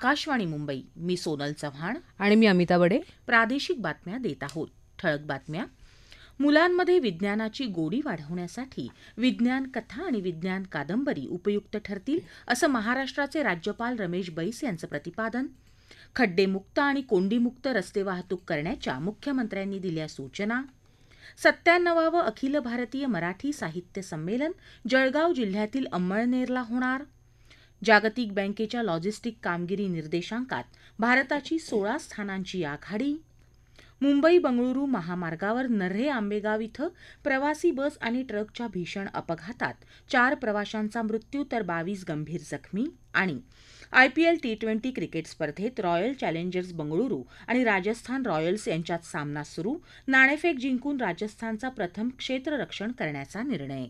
आकाशवाणी मुंबई. मी सोनल चव्हाण. आणि मी अमिता बडे. प्रादेशिक बातम्या देत आहोत. ठळक बातम्या. मुलांमध्ये विज्ञानाची गोडी वाढवण्यासाठी विज्ञान कथा आणि विज्ञान कादंबरी उपयुक्त ठरतील असं महाराष्ट्राचे राज्यपाल रमेश बैस यांचं प्रतिपादन. खड्डेमुक्त आणि कोंडीमुक्त रस्ते वाहतूक करण्याच्या मुख्यमंत्र्यांनी दिल्या सूचना. 97वे अखिल भारतीय मराठी साहित्य संमेलन जळगाव जिल्ह्यातील अंमळनेरला होणार. जागतिक बँकेच्या लॉजिस्टिक कामगिरी निर्देशांकात भारताची 16 स्थानांची आघाडी. मुंबई बंगळुरू महामार्गावर नर्हे आंबेगाव इथं प्रवासी बस आणि ट्रकच्या भीषण अपघातात 4 प्रवाशांचा मृत्यू तर 22 गंभीर जखमी. आणि आयपीएल टी20 क्रिकेट स्पर्धेत रॉयल चॅलेंजर्स बंगळुरू आणि राजस्थान रॉयल्स यांच्यात सामना सुरू. नाणेफेक जिंकून राजस्थानचा प्रथम क्षेत्ररक्षण करण्याचा निर्णय.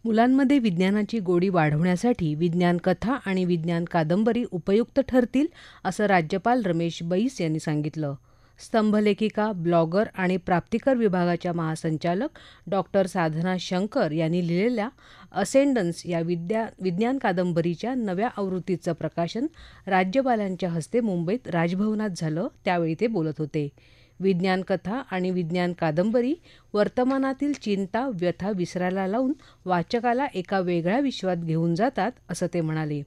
मुलांमध्ये विज्ञानाची गोडी वाढवण्यासाठी विज्ञान कथा आणि विज्ञान कादंबरी उपयुक्त ठरतील असं राज्यपाल रमेश बैस यांनी सांगितलं. स्तंभलेखिका, ब्लॉगर आणि प्राप्तिकर विभागाच्या महासंचालक डॉक्टर साधना शंकर यांनी लिहिलेल्या असेंडन्स या विज्ञान कादंबरीच्या नव्या आवृत्तीचं प्रकाशन राज्यपालांच्या हस्ते मुंबईत राजभवनात झालं. त्यावेळी ते बोलत होते. विज्ञान कथा आणि विज्ञान कादंबरी वर्तमानातील चिंता, व्यथा विसरायला लावून वाचकाला एका वेगळ्या विश्वात घेऊन जातात असं ते म्हणाले.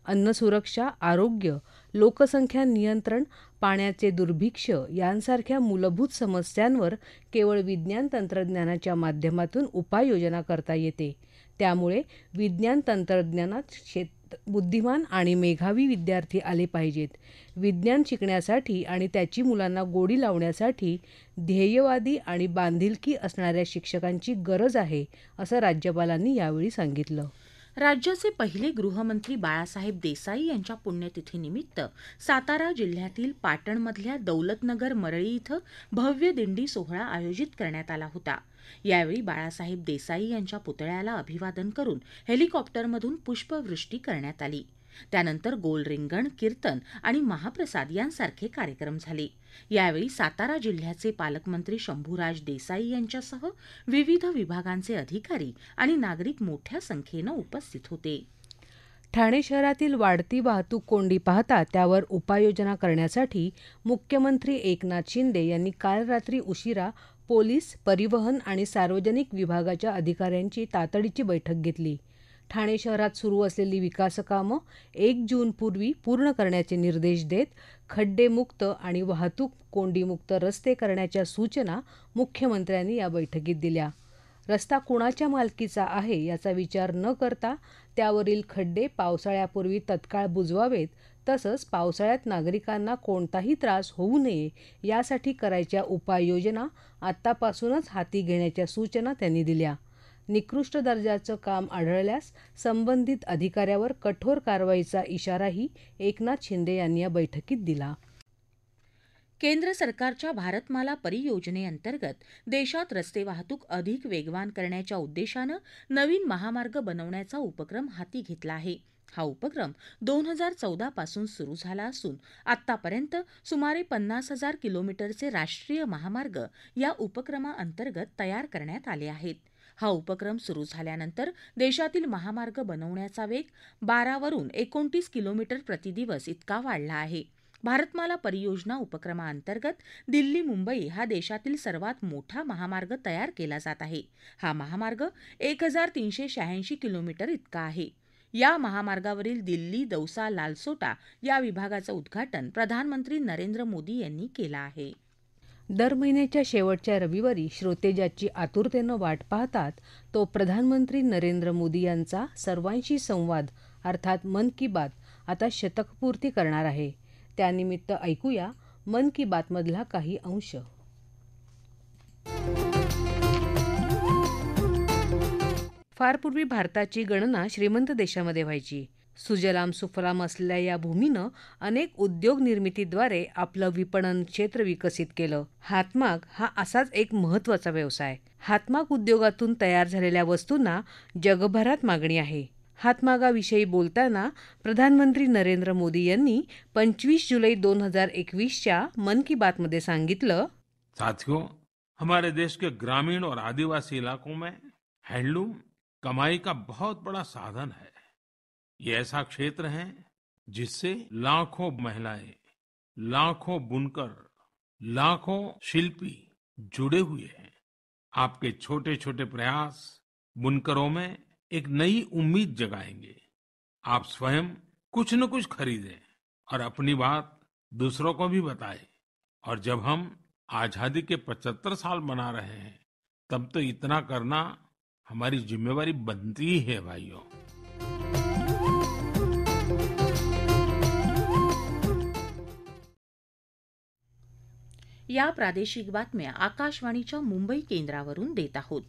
अन्नसुरक्षा, आरोग्य, लोकसंख्या नियंत्रण, पाण्याचे दुर्भिक्ष्य यांसारख्या मूलभूत समस्यांवर केवळ विज्ञान तंत्रज्ञानाच्या माध्यमातून उपाययोजना करता येते. त्यामुळे विज्ञान तंत्रज्ञानात बुद्धिमान आणि मेधावी विद्यार्थी आले पाहिजेत. विज्ञान शिकण्यासाठी आणि त्याची मुलांना गोडी लावण्यासाठी ध्येयवादी आणि बांधिलकी असणाऱ्या शिक्षकांची गरज आहे असं राज्यपालांनी यावेळी सांगितलं. राज्याचे पहिले गृहमंत्री बाळासाहेब देसाई यांच्या पुण्यतिथीनिमित्त सातारा जिल्ह्यातील पाटणमधल्या दौलतनगर मरळी इथं भव्य दिंडी सोहळा आयोजित करण्यात आला होता. यावेळी बाळासाहेब देसाई यांच्या पुतळ्याला अभिवादन करून हेलिकॉप्टरमधून पुष्पवृष्टी करण्यात आली. त्यानंतर गोल रिंगण, कीर्तन आणि महाप्रसाद यांसारखे कार्यक्रम झाले. यावेळी सातारा जिल्ह्याचे पालकमंत्री शंभूराज देसाई यांच्यासह विविध विभागांचे अधिकारी आणि नागरिक मोठ्या संख्येनं उपस्थित होते. ठाणे शहरातील वाढती वाहतूक कोंडी पाहता त्यावर उपाययोजना करण्यासाठी मुख्यमंत्री एकनाथ शिंदे यांनी काल रात्री उशिरा पोलीस, परिवहन आणि सार्वजनिक विभागाच्या अधिकाऱ्यांची तातडीची बैठक घेतली. ठाणे शहरात सुरू असलेली विकासकामं 1 जूनपूर्वी पूर्ण करण्याचे निर्देश देत खड्डेमुक्त आणि वाहतूक कोंडीमुक्त रस्ते करण्याच्या सूचना मुख्यमंत्र्यांनी या बैठकीत दिल्या. रस्ता कुणाच्या मालकीचा आहे याचा विचार न करता त्यावरील खड्डे पावसाळ्यापूर्वी तत्काळ बुजवावेत. तसंच पावसाळ्यात नागरिकांना कोणताही त्रास होऊ नये यासाठी करायच्या उपाययोजना आत्तापासूनच हाती घेण्याच्या सूचना त्यांनी दिल्या. निकृष्ट दर्जाचं काम आढळल्यास संबंधित अधिकाऱ्यावर कठोर कारवाईचा इशाराही एकनाथ शिंदे यांनी या बैठकीत दिला. केंद्र सरकारच्या भारतमाला परियोजनेअंतर्गत देशात रस्ते वाहतूक अधिक वेगवान करण्याच्या उद्देशानं नवीन महामार्ग बनवण्याचा उपक्रम हाती घेतला आहे. हा उपक्रम 2014 पासून सुरू झाला असून आत्तापर्यंत सुमारे 50,000 किलोमीटरचे राष्ट्रीय महामार्ग या उपक्रमाअंतर्गत तयार करण्यात आले आहेत. हा उपक्रम सुरू झाल्यानंतर देशातील महामार्ग बनवण्याचा वेग 12 वरून 29 किलोमीटर प्रतिदिवस इतका वाढला आहे. भारतमाला परियोजना उपक्रमाअंतर्गत दिल्ली मुंबई हा देशातील सर्वात मोठा महामार्ग तयार केला जात आहे. हा महामार्ग 1386 किलोमीटर इतका आहे. या महामार्गावरील दिल्ली दौसा लालसोटा या विभागाचं उद्घाटन प्रधानमंत्री नरेंद्र मोदी यांनी केलं आहे. दर महिन्याच्या शेवटच्या रविवारी श्रोते ज्याची आतुरतेनं वाट पाहतात तो प्रधानमंत्री नरेंद्र मोदी यांचा सर्वांशी संवाद अर्थात मन की बात आता शतकपूर्ती करणार आहे. त्यानिमित्त ऐकूया मन की बातमधला काही अंश. फार पूर्वी भारताची गणना श्रीमंत देशामध्ये व्हायची. सुजलाम सुफलाम असलेल्या या भूमीनं अनेक उद्योग निर्मितीद्वारे आपलं विपणन क्षेत्र विकसित केलं. हातमाग हा असाच एक महत्त्वाचा व्यवसाय. हातमाग उद्योगातून तयार झालेल्या वस्तूंना जगभरात मागणी आहे. हातमागाविषयी बोलताना प्रधानमंत्री नरेंद्र मोदी यांनी 25 जुलै 2021च्या मन की बातमध्ये सांगितलं, साथियों, हमारे देश के ग्रामीण और आदिवासी इलाकों में हैंडलूम कमाई का बहुत बड़ा साधन है। ये ऐसा क्षेत्र है जिससे लाखों महिलाएं, लाखों बुनकर, लाखों शिल्पी जुड़े हुए हैं। आपके छोटे छोटे प्रयास बुनकरों में एक नई उम्मीद जगाएंगे। आप स्वयं कुछ न कुछ खरीदें और अपनी बात दूसरों को भी बताएं। और जब हम आजादी के 75 साल मना रहे हैं, तब तो इतना करना हमारी जिम्मेवारी बनती ही है भाइयों। या प्रादेशिक बातम्या आकाशवाणीच्या मुंबई केंद्रावरून देत आहोत.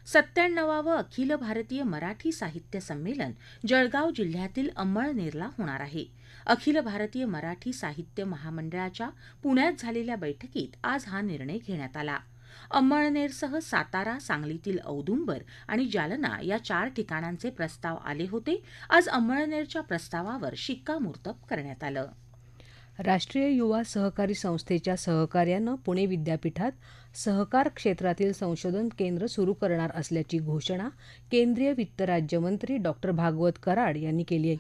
97वे अखिल भारतीय मराठी साहित्य संमेलन जळगाव जिल्ह्यातील अंमळनेरला होणार आहे. अखिल भारतीय मराठी साहित्य महामंडळाच्या पुण्यात झालेल्या बैठकीत आज हा निर्णय घेण्यात आला. अंमळनेरसह सातारा, सांगलीतील औदुंबर आणि जालना या 4 ठिकाणांचे प्रस्ताव आले होते. आज अंमळनेरच्या प्रस्तावावर शिक्कामोर्तब करण्यात आलं. राष्ट्रीय युवा सहकारी संस्थेच्या सहकार्यानं पुणे विद्यापीठात सहकार क्षेत्रातील संशोधन केंद्र सुरू करणार असल्याची घोषणा केंद्रीय वित्त राज्यमंत्री डॉ. भागवत कराड यांनी केली आहे.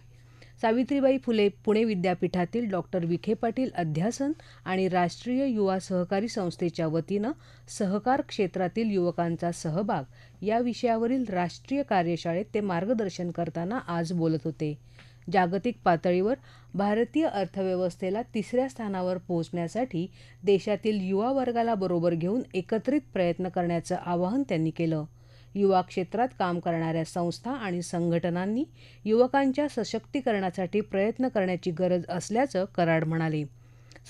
सावित्रीबाई फुले पुणे विद्यापीठातील डॉ. विखे पाटील अध्यासन आणि राष्ट्रीय युवा सहकारी संस्थेच्या वतीनं सहकार क्षेत्रातील युवकांचा सहभाग या विषयावरील राष्ट्रीय कार्यशाळेत ते मार्गदर्शन करताना आज बोलत होते. जागतिक पातळीवर भारतीय अर्थव्यवस्थेला 3ऱ्या स्थानावर पोहोचण्यासाठी देशातील युवा वर्गाला बरोबर घेऊन एकत्रित प्रयत्न करण्याचं आवाहन त्यांनी केलं. युवा क्षेत्रात काम करणाऱ्या संस्था आणि संघटनांनी युवकांच्या सशक्तीकरणासाठी प्रयत्न करण्याची गरज असल्याचं कराड म्हणाले.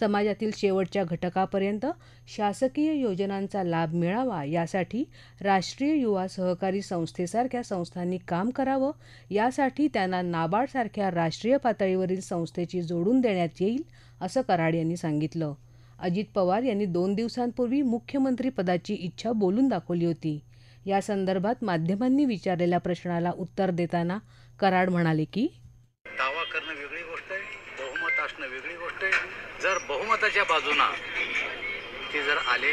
समाजातील शेवटच्या घटकापर्यंत शासकीय योजनांचा लाभ मिळावा यासाठी राष्ट्रीय युवा सहकारी संस्थेसारख्या संस्थांनी काम करावं. यासाठी त्यांना नाबार्डसारख्या राष्ट्रीय पातळीवरील संस्थेची जोडून देण्यात येईल, असं कराड यांनी सांगितलं. अजित पवार यांनी 2 दिवसांपूर्वी मुख्यमंत्रीपदाची इच्छा बोलून दाखवली होती. या संदर्भात माध्यमांनी विचारलेल्या प्रश्नाला उत्तर देताना कराड म्हणाले की, दावा करणं वेगळी गोष्ट आहे, बहुमत असणं वेगळी गोष्ट आहे. जर बहुमताच्या बाजूनं ते जर आले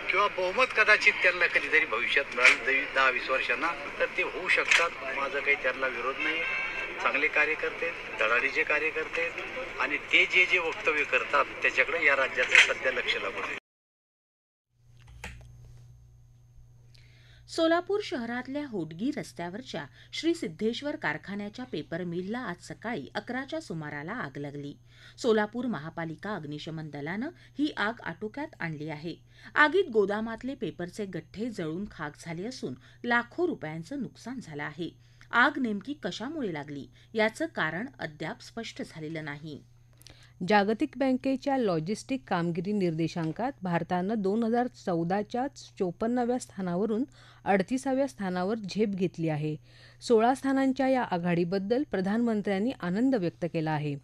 किंवा बहुमत कदाचित त्यांना कधीतरी भविष्यात मिळालं 10-20 वर्षांना, तर ते होऊ शकतात. माझं काही त्यांना विरोध नाही. चांगले कार्यकर्ते, धडाडीचे कार्यकर्ते आणि ते जे जे वक्तव्य करतात त्याच्याकडे या राज्याचं सध्या लक्ष लागून आहे. सोलापूर शहरातल्या होटगी रस्त्यावरच्या श्री सिद्धेश्वर कारखान्याच्या पेपर मिलला आज सकाळी 11च्या सुमाराला आग लागली. सोलापूर महापालिका अग्निशमन दलानं ही आग आटोक्यात आणली आहे. आगीत गोदामातले पेपरचे गठ्ठे जळून खाक झाले असून लाखो रुपयांचं नुकसान झालं आहे. आग नेमकी कशामुळे लागली याचं कारण अद्याप स्पष्ट झालेलं नाही. जागतिक बँकेच्या लॉजिस्टिक कामगिरी निर्देशांकात भारतानं 2014च्या 54व्या स्थानावरून 38व्या स्थानावर झेप घेतली आहे. 16 स्थानांच्या या आघाडीबद्दल प्रधानमंत्र्यांनी आनंद व्यक्त केला आहे.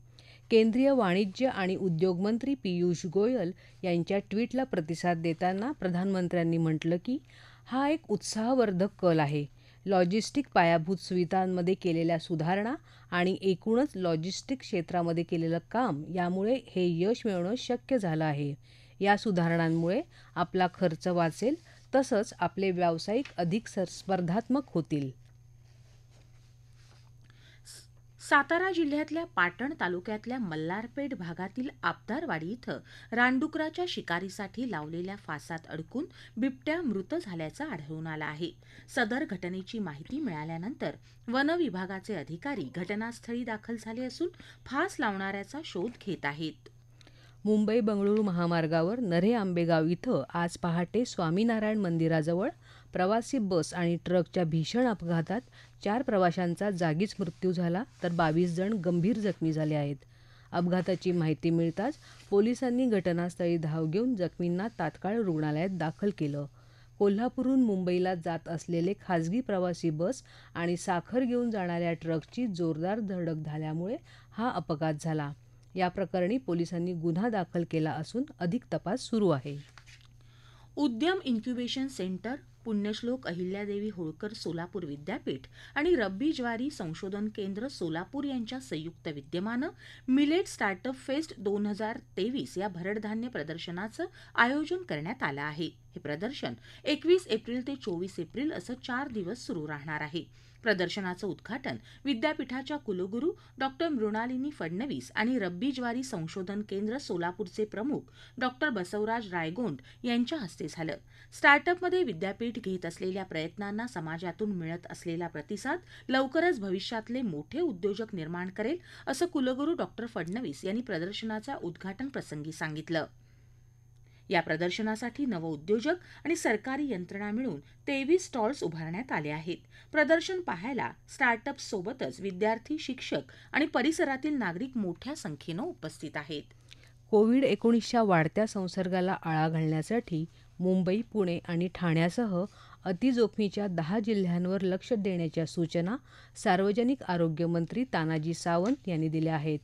केंद्रीय वाणिज्य आणि उद्योग मंत्री पियुष गोयल यांच्या ट्विटला प्रतिसाद देताना प्रधानमंत्र्यांनी म्हटलं की, हा एक उत्साहवर्धक कल आहे. लॉजिस्टिक पायाभूत सुविधांमध्ये केलेल्या सुधारणा आणि एकूणच लॉजिस्टिक क्षेत्रामध्ये केलेलं काम यामुळे हे यश मिळवणं शक्य झालं आहे. या सुधारणांमुळे आपला खर्च वाचेल, तसंच आपले व्यावसायिक अधिक स्पर्धात्मक होतील. सातारा जिल्ह्यातल्या पाटण तालुक्यातल्या मल्हारपेठ भागातील आबदारवाडी इथं रानडुकराच्या शिकारीसाठी लावलेल्या फासात अडकून बिबट्या मृत झाल्याचं आढळून आलं आहे. सदर घटनेची माहिती मिळाल्यानंतर वन विभागाचे अधिकारी घटनास्थळी दाखल झाले असून फास लावणाऱ्याचा शोध घेत आहेत. मुंबई बंगळुरू महामार्गावर नरे आंबेगाव इथं आज पहाटे स्वामीनारायण मंदिराजवळ प्रवासी बस आणि ट्रकच्या भीषण अपघातात 4 प्रवाशांचा जागीच मृत्यू झाला, तर 22 जण गंभीर जखमी झाले आहेत. अपघाताची माहिती मिळताच पोलिसांनी घटनास्थळी धाव घेऊन जखमींना तात्काळ रुग्णालयात दाखल केलं. कोल्हापूरहून मुंबईला जात असलेले खासगी प्रवासी बस आणि साखर घेऊन जाणाऱ्या ट्रकची जोरदार धडक झाल्यामुळे हा अपघात झाला. या प्रकरणी पोलिसांनी गुन्हा दाखल केला असून अधिक तपास सुरू आहे. उद्यम इन्क्युबेशन सेंटर, पुण्यश्लोक अहिल्यादेवी होळकर सोलापूर विद्यापीठ आणि रब्बी ज्वारी संशोधन केंद्र सोलापूर यांच्या संयुक्त विद्यमानं मिलेट स्टार्टअप फेस्ट 2023 या भरडधान्य प्रदर्शनाचं आयोजन करण्यात आलं आहे. हे प्रदर्शन 21 एप्रिल ते 24 एप्रिल असं 4 दिवस सुरू राहणार आहे. प्रदर्शनाचं उद्घाटन विद्यापीठाच्या कुलगुरू डॉ मृणालिनी फडणवीस आणि रब्बी ज्वारी संशोधन केंद्र सोलापूरचे प्रमुख डॉ बसवराज रायगोंड यांच्या हस्ते झालं. स्टार्टअपमध्ये विद्यापीठ घेत असलेल्या प्रयत्नांना समाजातून मिळत असलेला प्रतिसाद लवकरच भविष्यातले मोठे उद्योजक निर्माण करेल, असं कुलगुरू डॉ फडणवीस यांनी प्रदर्शनाच्या उद्घाटन प्रसंगी सांगितलं. या प्रदर्शनासाठी नवउद्योजक आणि सरकारी यंत्रणा मिळून 23 स्टॉल्स उभारण्यात आले आहेत. प्रदर्शन पाहायला स्टार्टअप्ससोबतच विद्यार्थी, शिक्षक आणि परिसरातील नागरिक मोठ्या संख्येनं उपस्थित आहेत. कोविड-19च्या वाढत्या संसर्गाला आळा घालण्यासाठी मुंबई, पुणे आणि ठाण्यासह अतिजोखमीच्या 10 जिल्ह्यांवर लक्ष देण्याच्या सूचना सार्वजनिक आरोग्य मंत्री तानाजी सावंत यांनी दिल्या आहेत.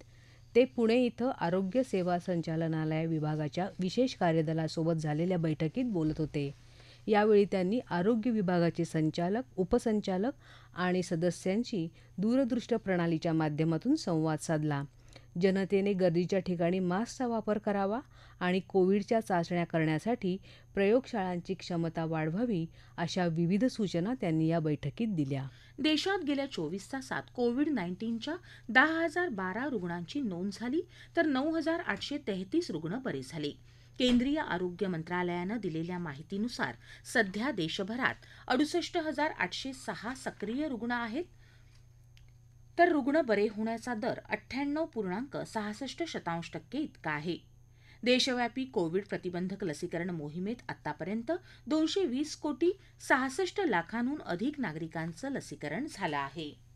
ते पुणे इथं आरोग्य सेवा संचालनालय विभागाच्या विशेष कार्यदलासोबत झालेल्या बैठकीत बोलत होते. यावेळी त्यांनी आरोग्य विभागाचे संचालक, उपसंचालक आणि सदस्यांशी दूरदृश्य प्रणालीच्या माध्यमातून संवाद साधला. जनतेने गर्दीच्या ठिकाणी मास्कचा वापर करावा आणि कोविडच्या चाचण्या करण्यासाठी प्रयोगशाळांची क्षमता वाढवावी, अशा विविध सूचना त्यांनी या बैठकीत दिल्या. देशात गेल्या 24 तासात कोविड-19च्या 10,012 रुग्णांची नोंद झाली, तर 9,833 रुग्ण बरे झाले. केंद्रीय आरोग्य मंत्रालयानं दिलेल्या माहितीनुसार सध्या देशभरात 68,806 सक्रिय रुग्ण आहेत, तर रुग्ण बरे होण्याचा दर 98.66% इतका आहे. देशव्यापी कोविड प्रतिबंधक लसीकरण मोहिमेत आतापर्यंत 220,66 लाखांहून अधिक नागरिकांचं लसीकरण झालं आहे.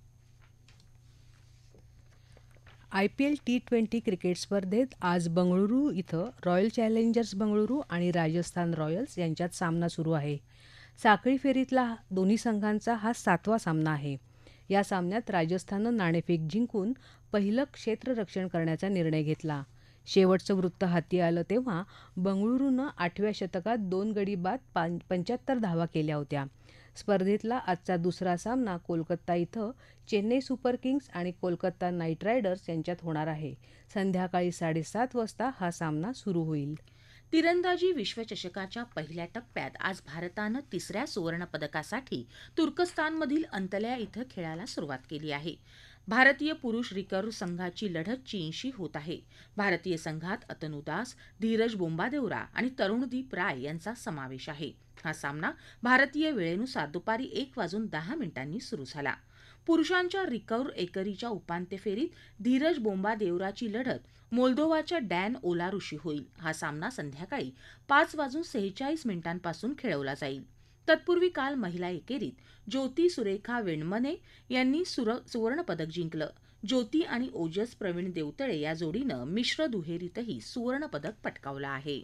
IPL T20 क्रिकेट स्पर्धेत आज बंगळुरू इथं रॉयल चॅलेंजर्स बंगळुरू आणि राजस्थान रॉयल्स यांच्यात सामना सुरू आहे. साखळी फेरीतला दोन्ही संघांचा हा 7वा सामना आहे. या सामन्यात राजस्थाननं नाणेफेक जिंकून पहिलं क्षेत्ररक्षण करण्याचा निर्णय घेतला. शेवटचं वृत्त हाती आलं तेव्हा बंगळुरूनं 8व्या षटकात 2 गडी बाद 75 धावा केल्या होत्या. स्पर्धेतला आजचा दुसरा सामना कोलकाता इथं चेन्नई सुपर किंग्ज आणि कोलकाता नाईट रायडर्स यांच्यात होणार आहे. संध्याकाळी 7:30 वाजता हा सामना सुरू होईल. तिरंदाजी विश्वचषकाच्या पहिल्या टप्प्यात आज भारतानं 3ऱ्या सुवर्णपदकासाठी तुर्कस्तानमधील अंतल्या इथं खेळायला सुरुवात केली आहे. भारतीय पुरुष रिकर्व्ह संघाची लढत चीनशी होत आहे. भारतीय संघात अतनु दास, धीरज बोंबादेवरा आणि तरुणदीप राय यांचा समावेश आहे. हा सामना भारतीय वेळेनुसार दुपारी 1:10 सुरू झाला. पुरुषांच्या रिकर्व्ह एकेरीच्या उपांत्य फेरीत धीरज बोंबादेवराची लढत मोल्दोवाच्या डॅन ओलारूशी होईल. हा सामना संध्याकाळी 5:46 खेळवला जाईल. तत्पूर्वी काल महिला एकेरीत ज्योती सुरेखा वेणमने यांनी सुवर्णपदक जिंकलं. ज्योती आणि ओजस प्रवीण देवतळे या जोडीनं मिश्र दुहेरीतही सुवर्णपदक पटकावलं आहे.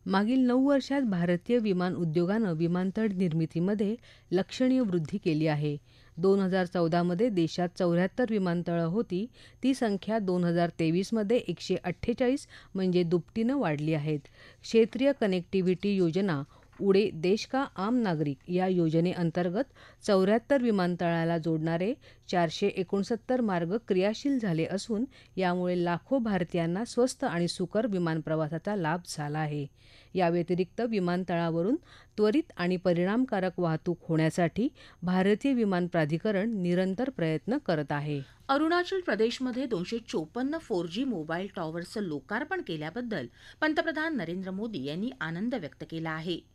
मागील 9 वर्षात भारतीय विमान उद्योगानं विमानतळ निर्मितीमध्ये लक्षणीय वृद्धी केली आहे. 2014मध्ये देशात 74 विमानतळं होती. ती संख्या 2023मध्ये 148 म्हणजे दुपटीनं वाढली आहेत. क्षेत्रीय कनेक्टिव्हिटी योजना उडे देश का आम नागरिक या योजनेअंतर्गत 74 विमानतळाला जोडणारे 469 मार्ग क्रियाशील झाले असून यामुळे लाखो भारतीयांना स्वस्त आणि सुकर विमान प्रवासाचा लाभ झाला आहे. या व्यतिरिक्त विमानतळावरून त्वरित आणि परिणामकारक वाहतूक होण्यासाठी भारतीय विमान प्राधिकरण निरंतर प्रयत्न करत आहे. अरुणाचल प्रदेशमध्ये 254 4G मोबाईल टॉवरचं लोकार्पण केल्याबद्दल पंतप्रधान नरेंद्र मोदी यांनी आनंद व्यक्त केला आहे.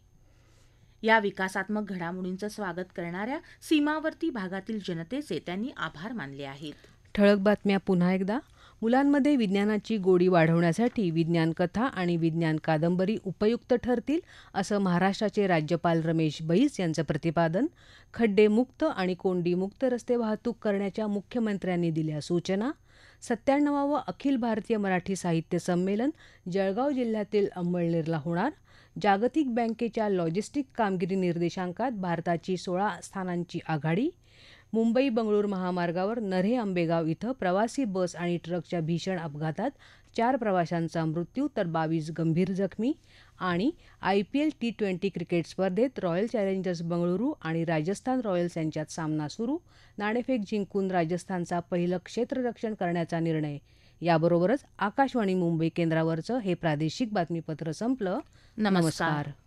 या विकासात्मक घडामोडींचं स्वागत करणाऱ्या सीमावर्ती भागातील जनतेचे त्यांनी आभार मानले आहेत. ठळक बातम्या पुन्हा एकदा. मुलांमध्ये विज्ञानाची गोडी वाढवण्यासाठी विज्ञान कथा आणि विज्ञान कादंबरी उपयुक्त ठरतील, असं महाराष्ट्राचे राज्यपाल रमेश बैस यांचं प्रतिपादन. खड्डेमुक्त आणि कोंडीमुक्त रस्ते वाहतूक करण्याच्या मुख्यमंत्र्यांनी दिल्या सूचना. 97वे अखिल भारतीय मराठी साहित्य संमेलन जळगाव जिल्ह्यातील अंमळनेरला होणार. जागतिक बँकेच्या लॉजिस्टिक कामगिरी निर्देशांकात भारताची 16 स्थानांची आघाडी. मुंबई बंगळूर महामार्गावर नऱ्हे आंबेगाव इथं प्रवासी बस आणि ट्रकच्या भीषण अपघातात 4 प्रवाशांचा मृत्यू तर 22 गंभीर जखमी. आणि IPL T20 क्रिकेट स्पर्धेत रॉयल चॅलेंजर्स बंगळुरू आणि राजस्थान रॉयल्स यांच्यात सामना सुरू. नाणेफेक जिंकून राजस्थानचा पहिलं क्षेत्ररक्षण करण्याचा निर्णय. याबरोबरच आकाशवाणी मुंबई केंद्रावरचं हे प्रादेशिक बातमीपत्र संपलं. नमस्कार.